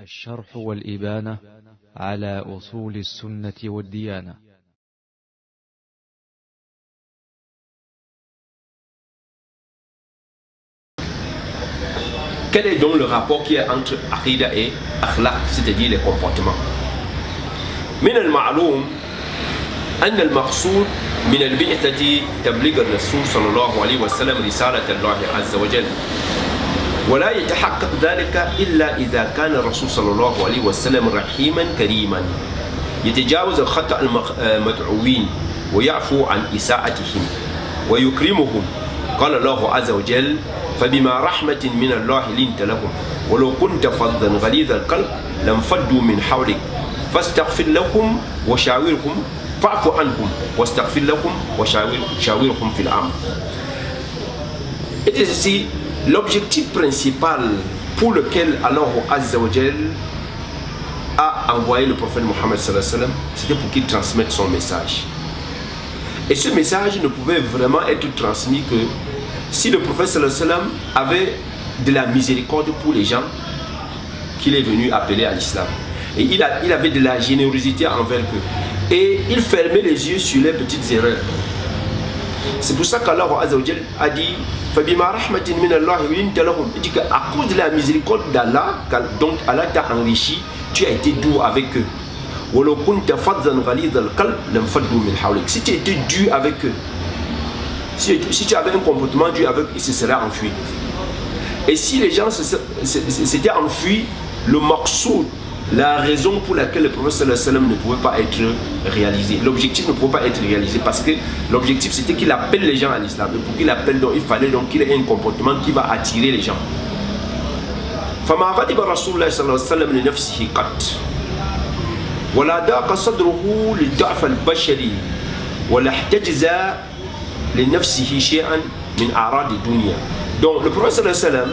الشرح والإبانة على أصول السنة والديانة. Quel est donc le rapport qui est entre Aqidah et Akhlaq, c'est-à-dire les comportements? من المعلوم أن المقصود من البعثة تبليغ الرسول صلى الله عليه وسلم رسالة الله عز وجل، ولا يتحقق ذلك إلا إذا كان الرسول صلى الله عليه وسلم رحيما كريما يتجاوز خطأ المدعوين ويعفو عن إساءتهم ويكرمهم. قال الله عز وجل: فبما رحمة من الله لنت لهم ولو كنت فظا غليظ القلب لانفضوا من حولك فاستغفر لهم وشاورهم فاعف عنهم واستغفر لهم وشاورهم في الأمر. Et ici, l'objectif principal pour lequel Allah Azza wa Jal a envoyé le prophète Mohammed sallallahu alayhi wa sallam, c'était pour qu'il transmette son message. Et ce message ne pouvait vraiment être transmis que si le prophète sallallahu alayhi wa sallam avait de la miséricorde pour les gens qu'il est venu appeler à l'islam. Et il avait de la générosité envers eux. Et il fermait les yeux sur les petites erreurs. C'est pour ça qu'Allah Azza wa Jal a dit: Fabima rahmatin min Allah linta lahum. Il dit qu'à cause de la miséricorde d'Allah, donc Allah t'a enrichi, tu as été doux avec eux. Walau kunta faddan ghalidha al-qalb lam faddu min hawlik. Si tu étais dur avec eux, si tu avais un comportement dur avec eux, ils se seraient enfuis. Et si les gens s'étaient enfuis, le maqsoud, la raison pour laquelle le prophète sallallahu alayhi wa sallam ne pouvait pas être réalisé, l'objectif ne pouvait pas être réalisé, parce que l'objectif c'était qu'il appelle les gens à l'islam. Et pour qu'il appelle, donc, il fallait donc qu'il ait un comportement qui va attirer les gens. فما غضب رسول الله صلى الله عليه وسلم لنفسه قط ولا ضاق صدره للضعف البشري ولا احتجز لنفسه شيئا من أعراض الدنيا. Donc le prophète sallallahu alayhi wa sallam,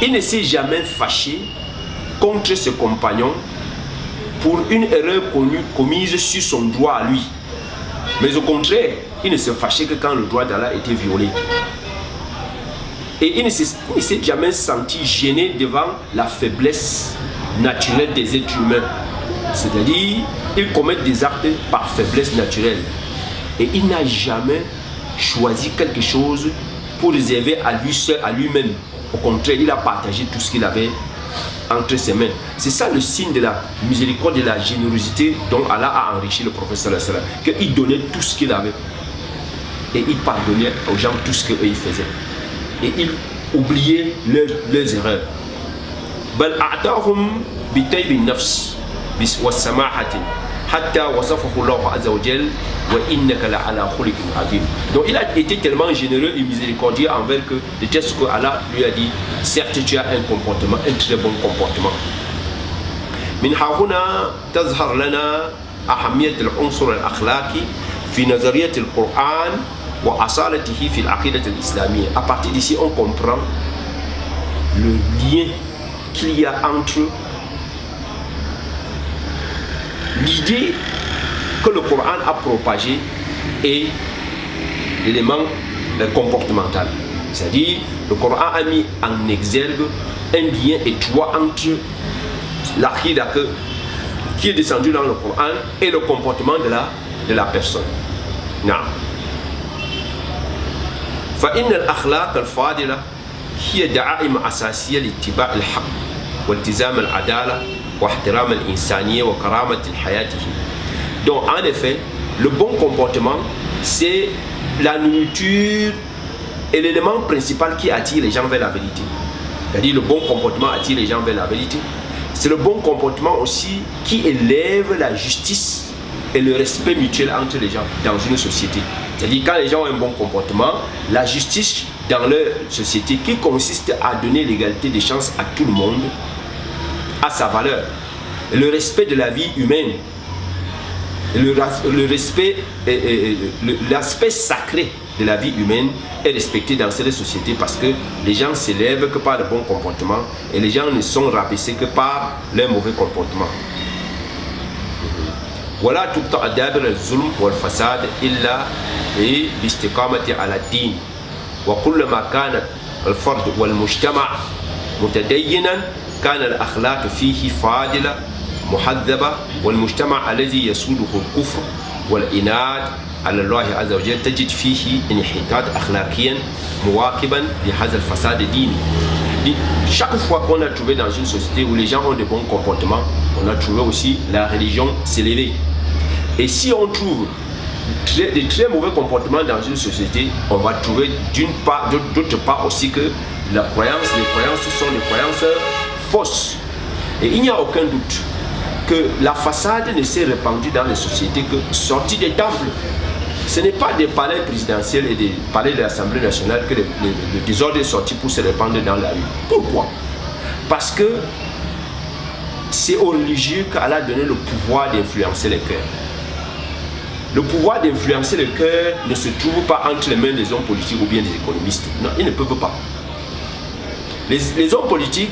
il ne s'est jamais fâché contre ses compagnons pour une erreur commise sur son droit à lui. Mais au contraire, il ne se fâchait que quand le droit d'Allah était violé. Et il ne s'est jamais senti gêné devant la faiblesse naturelle des êtres humains. C'est-à-dire, ils commettent des actes par faiblesse naturelle. Et il n'a jamais choisi quelque chose pour réserver à lui seul, à lui-même. Au contraire, il a partagé tout ce qu'il avait entre ses mains. C'est ça le signe de la miséricorde et de la générosité dont Allah a enrichi le prophète sallallahu alayhi wa sallam, qu'il donnait tout ce qu'il avait et il pardonnait aux gens tout ce qu'ils faisaient et il oubliait leurs erreurs. بل أعطاهم بطيب النفس والسماحة حتى وصفه الله عز وجل وإنك لعلى خلق عظيم. Donc il a été tellement généreux et miséricordieux envers que de tel ce que Allah lui a dit: certes tu as un comportement, un très bon comportement. من هنا تظهر لنا أهمية العنصر الأخلاقي في نظرية القرآن وأصالته في العقيدة الإسلامية. À partir d'ici on comprend le lien qu'il y a entre l'idée que le Coran a propagé et l'élément comportemental. C'est-à-dire, le Coran a mis en exergue un lien étroit entre l'aqida qui est descendu dans le Coran et le comportement de la personne. Non. فإن الأخلاق الفاضلة هي دعائم أساسية لاتباع الحق والتزام العدالة واحترام الإنسانية وكرامة الحياة. Donc en effet, le bon comportement, c'est la nourriture et l'élément principal qui attire les gens vers la vérité. C'est-à-dire le bon comportement attire les gens vers la vérité. C'est le bon comportement aussi qui élève la justice et le respect mutuel entre les gens dans une société. C'est-à-dire quand les gens ont un bon comportement, la justice dans leur société qui consiste à donner l'égalité des chances à tout le monde a sa valeur. Et le respect de la vie humaine, le respect, l'aspect sacré de la vie humaine est respecté dans cette société parce que les gens s'élèvent que par le bon comportement et les gens ne sont rabaissés que par leur mauvais comportement. ولا تقطع دابر الظلم والفساد إلا بالاستقامة على الدين وكلما كان الفرد والمجتمع متدينا كان الأخلاق فيه فاضلة محذبة والمجتمع الذي يسوده الكفر والإناد على الله عز وجل تجد فيه انحطاط أخلاقيا مواكبا لهذا الفساد الديني. Chaque fois qu'on a trouvé dans une société où les gens ont de bons comportements, on a trouvé aussi la religion s'élever. Et si on trouve de très mauvais comportements dans une société, on va trouver d'autre part aussi que les croyances sont des croyances fausses. Et il n'y a aucun doute que la façade ne s'est répandue dans les sociétés que sortie des temples. Ce n'est pas des palais présidentiels et des palais de l'Assemblée nationale que le désordre est sorti pour se répandre dans la rue. Pourquoi? Parce que c'est aux religieux qu'Allah a donné le pouvoir d'influencer les cœurs. Le pouvoir d'influencer le cœur ne se trouve pas entre les mains des hommes politiques ou bien des économistes. Non, ils ne peuvent pas. Les hommes politiques,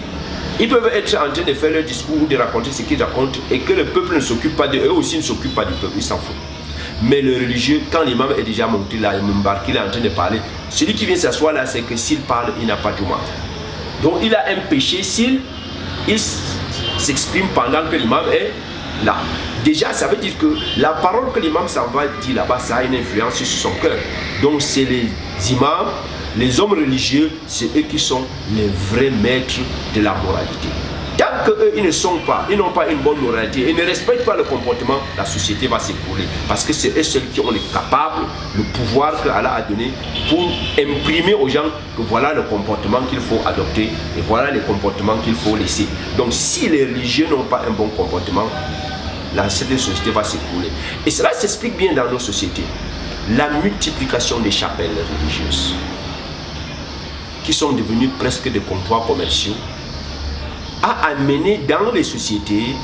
ils peuvent être en train de faire leur discours ou de raconter ce qu'ils racontent et que le peuple ne s'occupe pas d'eux, eux aussi ne s'occupent pas du peuple, ils s'en foutent. Mais le religieux, quand l'imam est déjà monté là, il est en train de parler, celui qui vient s'asseoir là, c'est que s'il parle, il n'a pas de mal. Donc il a un péché s'il s'exprime pendant que l'imam est là. Déjà, ça veut dire que la parole que l'imam s'en va dire là-bas, ça a une influence sur son cœur. Donc c'est les imams, les hommes religieux, c'est eux qui sont les vrais maîtres de la moralité. Tant qu'eux, ils n'ont pas une bonne moralité et ne respectent pas le comportement, la société va s'écrouler. Parce que c'est eux seuls qui ont les capables, le pouvoir que Allah a donné pour imprimer aux gens que voilà le comportement qu'il faut adopter et voilà les comportements qu'il faut laisser. Donc si les religieux n'ont pas un bon comportement, cette société va s'écrouler. Et cela s'explique bien dans nos sociétés. La multiplication des chapelles religieuses, qui sont devenues presque des comptoirs commerciaux, a amené dans les sociétés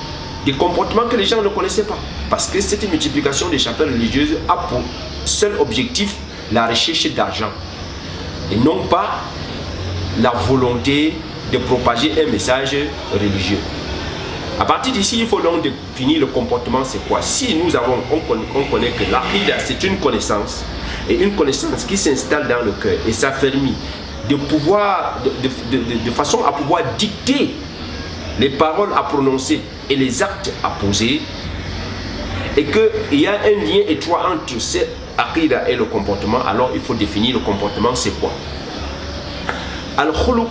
des comportements que les gens ne connaissaient pas. Parce que cette multiplication des chapelles religieuses a pour seul objectif la recherche d'argent. Et non pas la volonté de propager un message religieux. À partir d'ici, il faut donc définir le comportement, c'est quoi? Si on connaît que l'aqida, c'est une connaissance, et une connaissance qui s'installe dans le cœur et s'affermit de façon à pouvoir dicter les paroles à prononcer et les actes à poser, et qu'il y a un lien étroit entre cette aqida et le comportement, alors il faut définir le comportement, c'est quoi? Al-khuluq,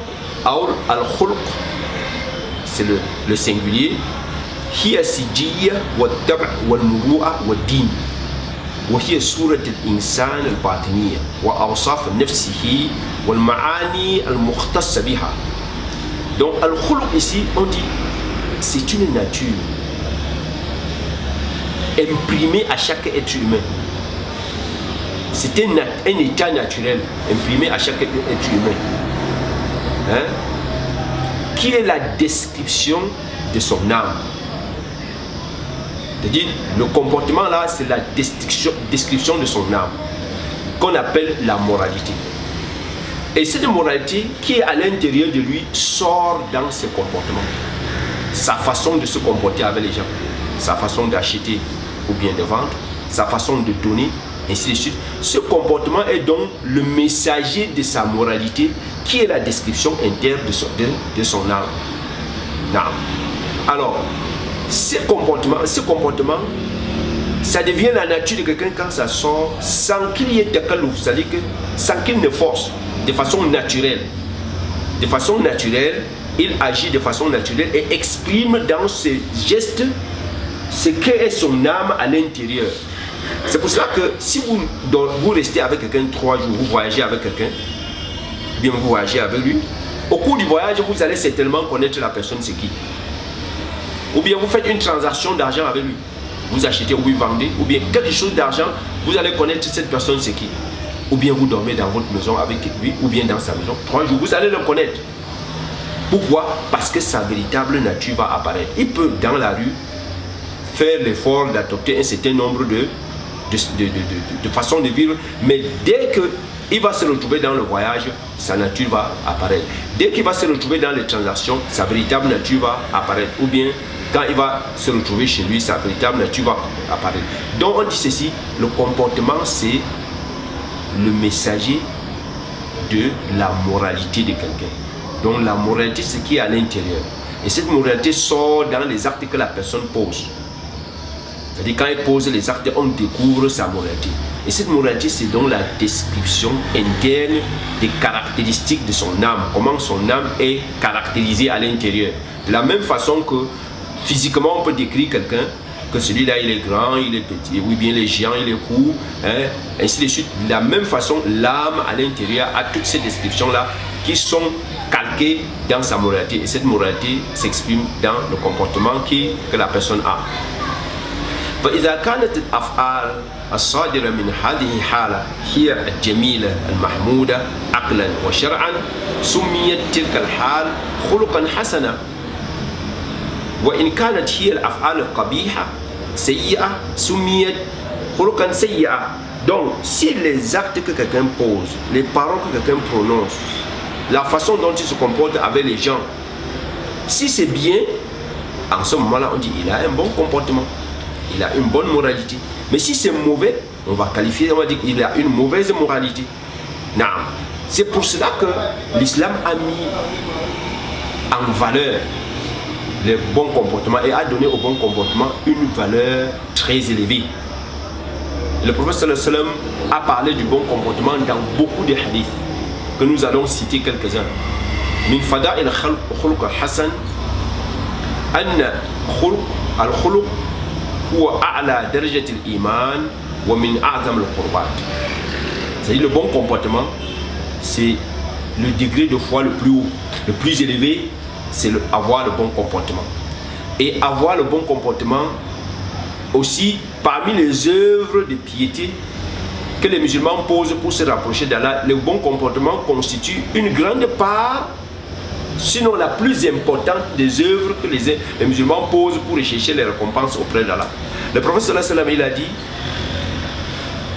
c'est le singulier. Hiya sijiyya wa tab' wal muru'a wa din. Wa hiya surat al-insan al-batiniyya wa awsaf nafsihi wal ma'ani al-mukhtassa biha. Donc al-khuluq ici, on dit c'est une nature imprimée à chaque être humain. C'est un état naturel imprimé à chaque être humain. Hein? Qui est la description de son âme. C'est-à-dire, le comportement là, c'est la description de son âme, qu'on appelle la moralité. Et cette moralité qui est à l'intérieur de lui sort dans ses comportements. Sa façon de se comporter avec les gens, sa façon d'acheter ou bien de vendre, sa façon de donner, ainsi de suite. Ce comportement est donc le messager de sa moralité, qui est la description interne de son âme. Alors, ce comportement, ça devient la nature de quelqu'un quand ça sort, sans qu'il y ait takalouf, c'est-à-dire que sans qu'il ne force, de façon naturelle. De façon naturelle, il agit de façon naturelle et exprime dans ses gestes ce qu'est son âme à l'intérieur. C'est pour cela que si vous restez avec quelqu'un 3 jours, vous voyagez avec quelqu'un, bien vous voyagez avec lui, au cours du voyage, vous allez certainement connaître la personne c'est qui. Ou bien vous faites une transaction d'argent avec lui, vous achetez ou vous vendez, ou bien quelque chose d'argent, vous allez connaître cette personne c'est qui. Ou bien vous dormez dans votre maison avec lui, ou bien dans sa maison, 3 jours, vous allez le connaître. Pourquoi? Parce que sa véritable nature va apparaître. Il peut dans la rue faire l'effort d'adopter un certain nombre de façons de vivre, mais dès qu'il va se retrouver dans le voyage, sa nature va apparaître. Dès qu'il va se retrouver dans les transactions, sa véritable nature va apparaître. Ou bien quand il va se retrouver chez lui, sa véritable nature va apparaître. Donc on dit ceci, le comportement c'est le messager de la moralité de quelqu'un. Donc la moralité c'est ce qui est à l'intérieur. Et cette moralité sort dans les actes que la personne pose. C'est-à-dire quand elle pose les actes, on découvre sa moralité. Et cette moralité, c'est donc la description interne des caractéristiques de son âme. Comment son âme est caractérisée à l'intérieur. De la même façon que physiquement, on peut décrire quelqu'un, que celui-là, il est grand, il est petit, ou bien il est géant, il est court, hein, ainsi de suite. De la même façon, l'âme à l'intérieur a toutes ces descriptions-là qui sont calquées dans sa moralité. Et cette moralité s'exprime dans le comportement que la personne a. فإذا كانت الأفعال الصادرة من هذه الحالة هي الجميلة المحمودة عقلا وشرعا سميت تلك الحال خلقا حسنا وإن كانت هي الأفعال القبيحة سيئة سميت خلقا سيئة. Donc, si les actes que quelqu'un pose, les paroles que quelqu'un prononce, la façon dont il se comporte avec les gens, si c'est bien, en ce moment-là, on dit il a un bon comportement. Il a une bonne moralité. Mais si c'est mauvais, on va qualifier, on va dire qu'il a une mauvaise moralité. Non. C'est pour cela que l'islam a mis en valeur les bons comportements et a donné au bon comportement une valeur très élevée. Le prophète sallallahu alayhi wa sallam a parlé du bon comportement dans beaucoup de hadiths que nous allons citer quelques-uns. Min fada'il khuluq al-hasan anna khuluq al-khuluq c'est-à-dire le bon comportement, c'est le degré de foi le plus haut, le plus élevé, c'est avoir le bon comportement. Et avoir le bon comportement aussi parmi les œuvres de piété que les musulmans posent pour se rapprocher d'Allah. Le bon comportement constitue une grande part, sinon la plus importante des œuvres que les musulmans posent pour rechercher les récompenses auprès d'Allah. Le prophète sallallahu alayhi wa sallam, il a dit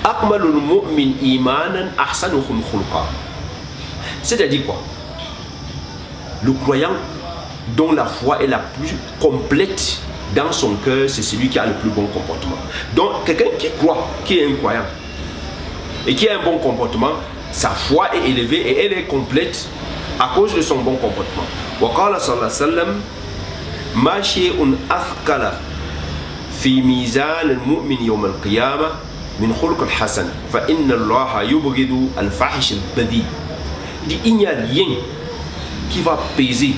Akmalul mu'min imanan ahsanuhum khuluqa. C'est-à-dire quoi? Le croyant dont la foi est la plus complète dans son cœur, c'est celui qui a le plus bon comportement. Donc quelqu'un qui croit, qui est un croyant et qui a un bon comportement, sa foi est élevée et elle est complète à cause de son bon comportement. Wa qala sallallahu alayhi wa sallam ma shay'un athqala fi mizan al-mu'min yawm al-qiyamah min khuluq al-hasan fa inna Allah yubghidu al-fahish al-badhi. Il n'y a rien qui va peser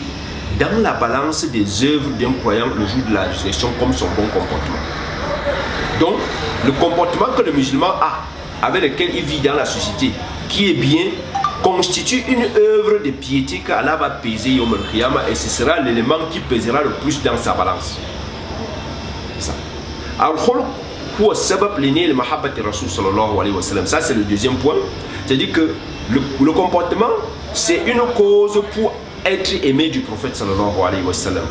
dans la balance des œuvres d'un croyant le jour de la résurrection comme son bon comportement. Donc le comportement que le musulman a, avec lequel il vit dans la société, qui est bien, constitue une œuvre de piété qu'Allah va peser Yom al-Qiyamah, et ce sera l'élément qui pèsera le plus dans sa balance. C'est ça. Ça c'est le deuxième point. C'est-à-dire que le comportement, c'est une cause pour être aimé du prophète sallallahu alayhi wa sallam.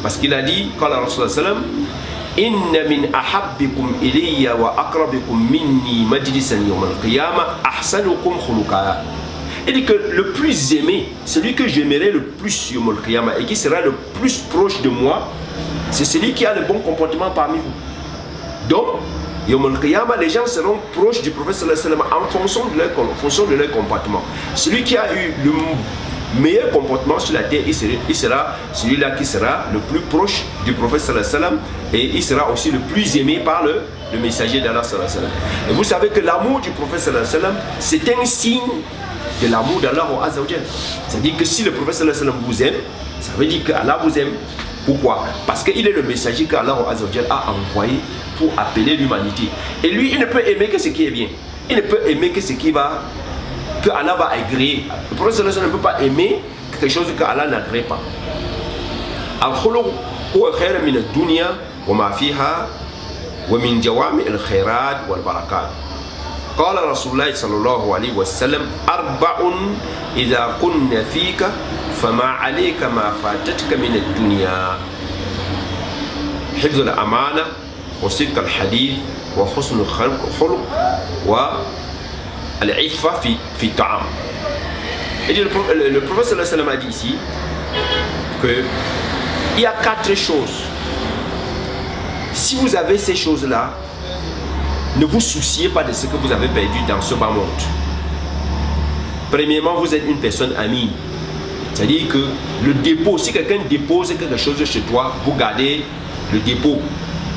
Parce qu'il a dit, quand la Rasul sallallahu alayhi wa sallam, inna min ahabbikum ilayya wa aqrabikum minni majlisan yawm al-qiyamah ahsanukum khuluqa. Il dit que le plus aimé, celui que j'aimerai le plus yawm al-qiyamah et qui sera le plus proche de moi, c'est celui qui a le bon comportement parmi vous. Donc, yawm al-qiyamah, les gens seront proches du prophète sallallahu alayhi wa sallam en fonction de leur comportement. Celui qui a eu le meilleur comportement sur la terre, il sera celui-là qui sera le plus proche du prophète sallallahu alayhi wa sallam, et il sera aussi le plus aimé par le messager d'Allah sallallahu alayhi wa sallam. Et vous savez que l'amour du prophète sallallahu alayhi wa sallam, c'est un signe de l'amour d'Allah azza wa jalla. C'est-à-dire que si le prophète sallallahu alayhi wa sallam vous aime, ça veut dire que Allah vous aime. Pourquoi? Parce qu'il est le messager qu'Allah azza wa jalla a envoyé pour appeler l'humanité. Et lui, il ne peut aimer que ce qui est bien. Il ne peut aimer que ce qui va, que Allah va agréer. Le prophète sallallahu alayhi wa sallam ne peut pas aimer quelque chose que Allah n'agrée pas. Al-khuluq huwa khayr min ad-dunya wa ma fiha wa min jawami' al-khayrat wal barakat. Qala Rasulullah sallallahu alayhi wa sallam arba'un idha kunna fika fama alayka ma fatatka min ad-dunya. Hifz al-amana wa sidq al-hadith wa husn al-khuluq wa al-iffa fi ta'am. Et le prophète sallallahu alayhi wa sallam a dit ici que il y a 4 choses. Si vous avez ces choses-là, ne vous souciez pas de ce que vous avez perdu dans ce bas monde. Premièrement, vous êtes une personne amine. C'est-à-dire que le dépôt, si quelqu'un dépose quelque chose chez toi, vous gardez le dépôt.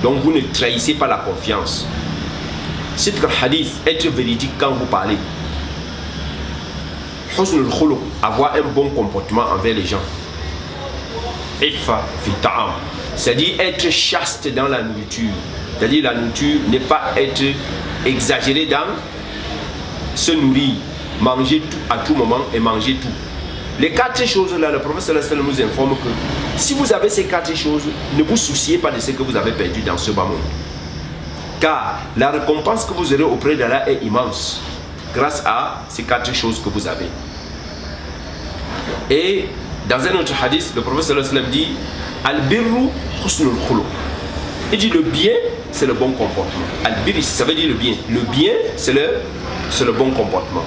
Donc vous ne trahissez pas la confiance. C'est le hadith, être véridique quand vous parlez. Husnul khuluq, avoir un bon comportement envers les gens. Ifa fi ta'am, c'est-à-dire être chaste dans la nourriture. C'est-à-dire la nourriture n'est pas être exagéré dans se nourrir, manger tout à tout moment et manger tout. Les 4 choses-là, le prophète sallallahu alayhi wa sallam nous informe que si vous avez ces 4 choses, ne vous souciez pas de ce que vous avez perdu dans ce bas monde. Car la récompense que vous aurez auprès d'Allah est immense grâce à ces 4 choses que vous avez. Et dans un autre hadith, le prophète sallallahu alayhi wa sallam dit Al-birru husnul khuluq. Il dit le bien, c'est le bon comportement. Al-birru, ça veut dire le bien. Le bien, c'est le bon comportement.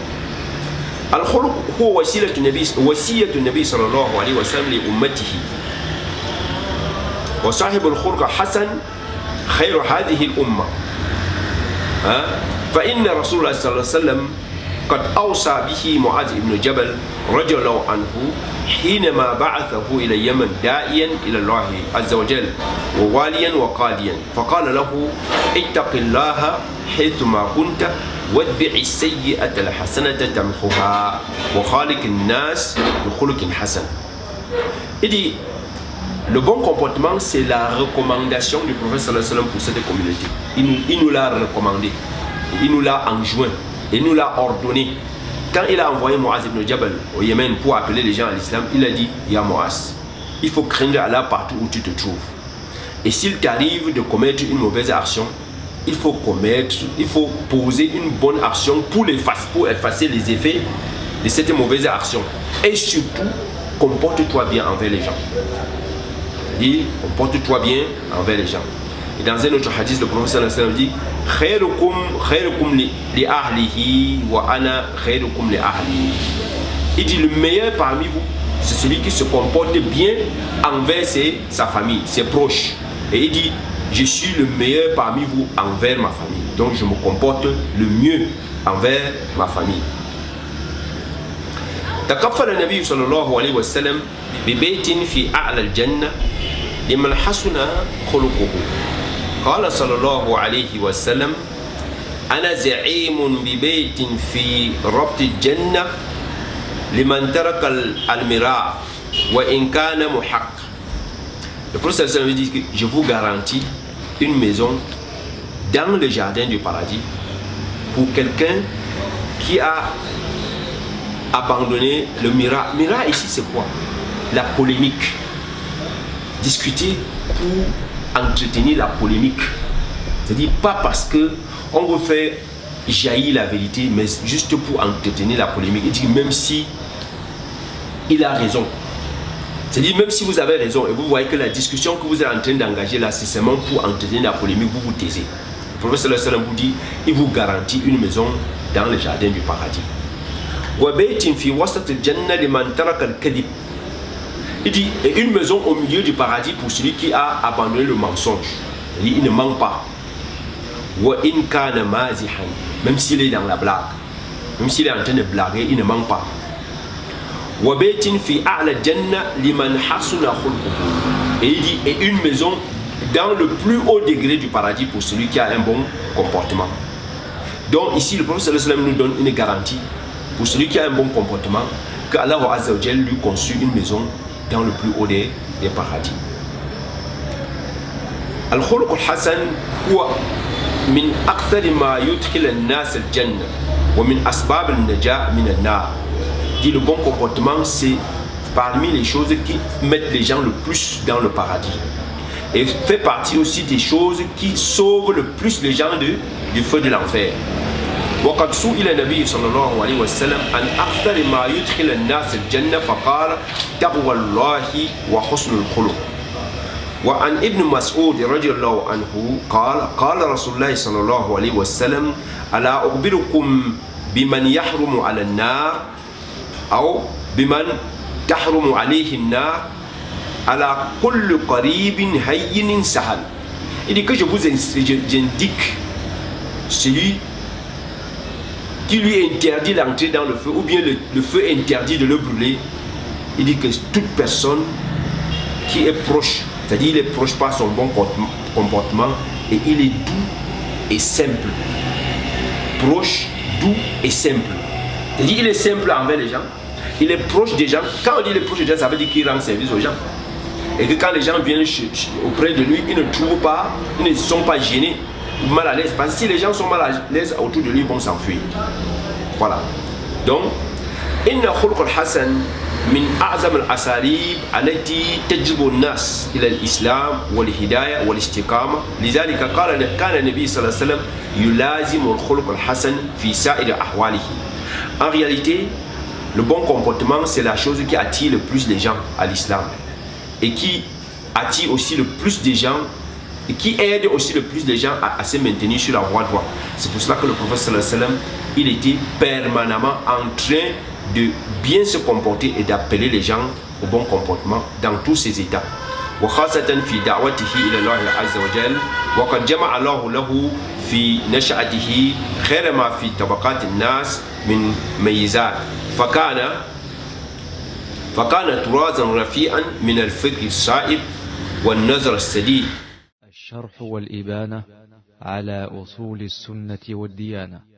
Al-khuluq huwa wasilatu nabi sallallahu alayhi wa sallam li ummatihi. Wa sahibu al-khuluq hasan khayru hadhihi al-umma. Fa inna Rasulullah sallallahu alayhi wa sallam قد أوصى به معاذ بن جبل رضي الله عنه حينما بعثه إلى اليمن داعيا إلى الله عز وجل وواليا وقاضيا فقال له اتق الله حيثما كنت واتبع السيئة الحسنة تمحها وخالق الناس بخلق حسن. Il dit le bon comportement c'est la recommandation du prophète sallallahu alayhi wa sallam pour cette communauté. Il nous l'a recommandé, il nous l'a enjoint. Il nous l'a ordonné. Quand il a envoyé Muaz ibn Jabal au Yémen pour appeler les gens à l'islam, il a dit Ya Muaz, il faut craindre Allah partout où tu te trouves. Et s'il t'arrive de commettre une mauvaise action, il faut poser une bonne action pour effacer les effets de cette mauvaise action. Et surtout, comporte-toi bien envers les gens. C'est-à-dire, comporte-toi bien envers les gens. Et dans un autre hadith, le prophète sallallahu alayhi wa sallam dit khayrukum li ahlihi wa ana khayrukum li ahli. Il dit le meilleur parmi vous, c'est celui qui se comporte bien envers sa famille, ses proches. Et il dit je suis le meilleur parmi vous envers ma famille. Donc je me comporte le mieux envers ma famille. تكفل النبي صلى الله عليه وسلم ببيت في أعلى الجنة لمن حسن خلقه. قال صلى الله عليه وسلم أنا زعيم ببيت في ربط الجنة لمن ترك المراء وإن كان محق. Le prophète sallallahu alayhi wa sallam dit que je vous garantis une maison dans le jardin du paradis pour quelqu'un qui a abandonné le mira. Mira ici c'est quoi? La polémique. Discuter pour entretenir la polémique. C'est-à-dire pas parce que on veut faire jaillir la vérité, mais juste pour entretenir la polémique. Il dit même si il a raison. C'est-à-dire même si vous avez raison et vous voyez que la discussion que vous êtes en train d'engager là, c'est seulement pour entretenir la polémique, vous vous taisez. Le prophète sallallahu alayhi wa sallam vous dit, il vous garantit une maison dans le jardin du paradis. Il dit, et une maison au milieu du paradis pour celui qui a abandonné le mensonge. Il dit, il ne ment pas. Même s'il est dans la blague, même s'il est en train de blaguer, il ne ment pas. Et il dit, et une maison dans le plus haut degré du paradis pour celui qui a un bon comportement. Donc ici le prophète sallallahu alayhi wa sallam nous donne une garantie pour celui qui a un bon comportement, que Allah Azza wa Jal lui conçut une maison dans le plus haut des paradis. Al-khuluq al-hasan huwa min akthar ma yudkhil an-nas al-jannah wa min asbab an-najah min an-nar. Dit le bon comportement, c'est parmi les choses qui mettent les gens le plus dans le paradis. Et fait partie aussi des choses qui sauvent le plus les gens du feu de l'enfer. وقد سئل النبي صلى الله عليه وسلم عن أكثر ما يدخل الناس الجنة فقال تقوى الله وحسن الخلق. وعن ابن مسعود رضي الله عنه قال قال رسول الله صلى الله عليه وسلم ألا أخبركم بمن يحرم على النار أو بمن تحرم عليه النار على كل قريب هين سهل. Il dit que j'indique celui qui lui interdit d'entrer dans le feu, ou bien le feu interdit de le brûler, il dit que toute personne qui est proche, c'est-à-dire il est proche par son bon comportement et il est doux et simple. Proche, doux et simple. C'est-à-dire il est simple envers les gens, il est proche des gens. Quand on dit il est proche des gens, ça veut dire qu'il rend service aux gens. Et que quand les gens viennent auprès de lui, ils ne trouvent pas, ils ne sont pas gênés ou mal à l'aise. Parce que si les gens sont mal à l'aise autour de lui, ils vont s'enfuir. Voilà. Donc, inna khulq al-hasan min a'zam al-asalib allati tajbu an-nas ila al-islam wal-hidayah wal-istiqama. Lidhalika kana nabi sallallahu alayhi wa sallam yulazimu al-khulq al-hasan fi sa'ir ahwalihi. En réalité, le bon comportement, c'est la chose qui attire le plus les gens à l'islam et qui attire aussi le plus des gens et qui aide aussi le plus les gens à se maintenir sur la voie droite. C'est pour cela que le prophète sallallahu alayhi wa sallam, il était permanemment en train de bien se comporter et d'appeler les gens au bon comportement dans tous ces états. وخاصة في دعوته إلى الله عز وجل وقد جمع الله له في نشأته خير ما في طبقات الناس من ميزات فكان طرازا رفيعا من الفكر الصائب والنظر السديد. الشرح والإبانة على أصول السنة والديانة.